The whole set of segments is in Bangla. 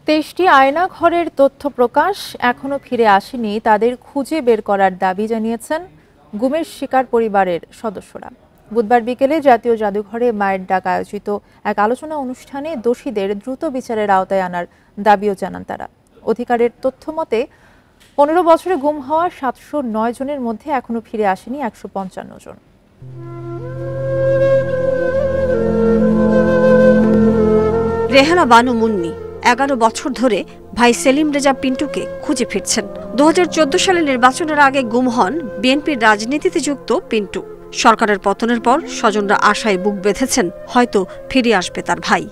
২৩টি আয়না ঘরের তথ্য প্রকাশ এখনো ফিরে আসেনি তাদের খুঁজে বের করার দাবি জানিয়েছেন গুমের শিকার পরিবারের সদস্যরা। বুধবার বিকেলে জাতীয় জাদুঘরে মায়ের ডাক আয়োজিত এক আলোচনা অনুষ্ঠানে দোষীদের দ্রুত বিচারের আওতায় আনার দাবিও জানান তারা। অধিকারের তথ্য মতে ১৫ বছরে গুম হওয়া ৭০৯ জনের মধ্যে এখনো ফিরে আসেনি ১৫৫ জন। রেহানা বানু মুন্নি ১১ বছর ধরে ভাই সেলিম রেজা পিন্টুকে খুঁজে ফিরছেন। ২০১৪ সালে নির্বাচনের আগে গুম হন বিএনপির রাজনীতিতে যুক্ত পিন্টু। সরকারের পতনের পর স্বজনরা আশায় বুক বেঁধেছেন হয়তো ফিরে আসবে তার ভাই।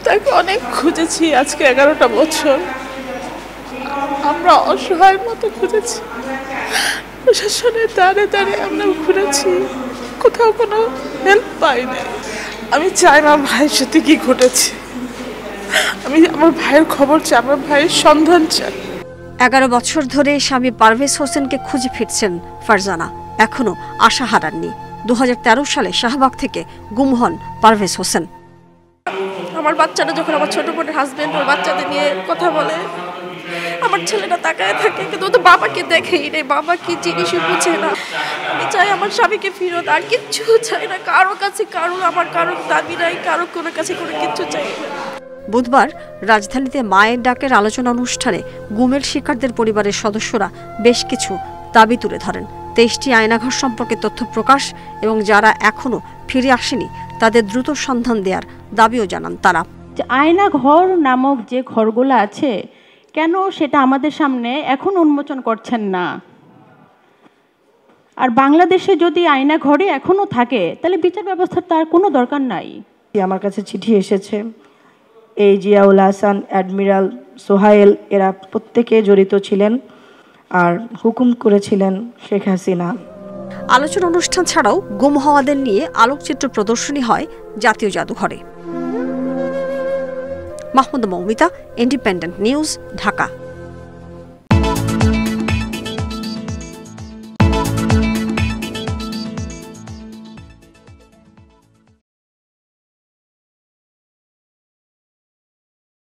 তাকে অনেক খুঁজেছি, আজকে ১১টা বছর আমরা অসহায়ের মতো খুঁজেছি। প্রশাসনের দ্বারে দ্বারে আমরা ঘুরেছি, কোথাও কোনো হেল্প পাই নাই। আমি চাই না ভাইয়ের সাথে কি ঘটেছে, আমি আমার ভাইয়ের খবর চাই, আমার ভাইয়ের সন্ধান চাই। ১১ বছর ধরে স্বামী পারভেজ হোসেনকে খুঁজে ফিরছেন ফারজানা, এখনো আশা হারাননি। ২০১৩ সালে শাহবাগ থেকে গুম হন পারভেজ হোসেন। আমার বাচ্চাটা যখন আমার ছোট বোনের হাজবেন্ড ওর বাচ্চাদের নিয়ে কথা বলে, আমার ছেলেটা তাকায় থাকে, কিন্তু ও তো বাবাকে দেখেই নেই, বাবা কি জিনিসই বুঝে না। আমি চাই আমার স্বামীকে ফিরত, আর কিচ্ছু চাই না কারো কাছে, আমার কারো দাবি নাই, কারো কোনো কাছে কোনো কিচ্ছু চাই না। বুধবার রাজধানীতে মায়ের ডাকের আলোচনা অনুষ্ঠানে গুমের শিকারদের পরিবারের সদস্যরা বেশ কিছু দাবি তুলে ধরেন। ২৩টি আয়নাঘর সম্পর্কে তথ্য প্রকাশ এবং যারা এখনো ফিরে আসেনি তাদের দ্রুত সন্ধান দেওয়ার দাবিও জানান তারা। আয়নাঘর নামক যে ঘরগুলো আছে, কেন সেটা আমাদের সামনে এখন উন্মোচন করছেন না? আর বাংলাদেশে যদি আয়নাঘরে এখনো থাকে তাহলে বিচার ব্যবস্থার তার কোনো দরকার নাই। আমার কাছে চিঠি এসেছে, এই জিয়াউল হাসান, অ্যাডমিরাল সোহাইল, এরা প্রত্যেকে জড়িত ছিলেন আর হুকুম করেছিলেন শেখ হাসিনা। আলোচনা অনুষ্ঠান ছাড়াও গুম হওয়াদের নিয়ে আলোকচিত্র প্রদর্শনী হয় জাতীয় জাদুঘরে। Mahmuda Moumita, independent news, Dhaka.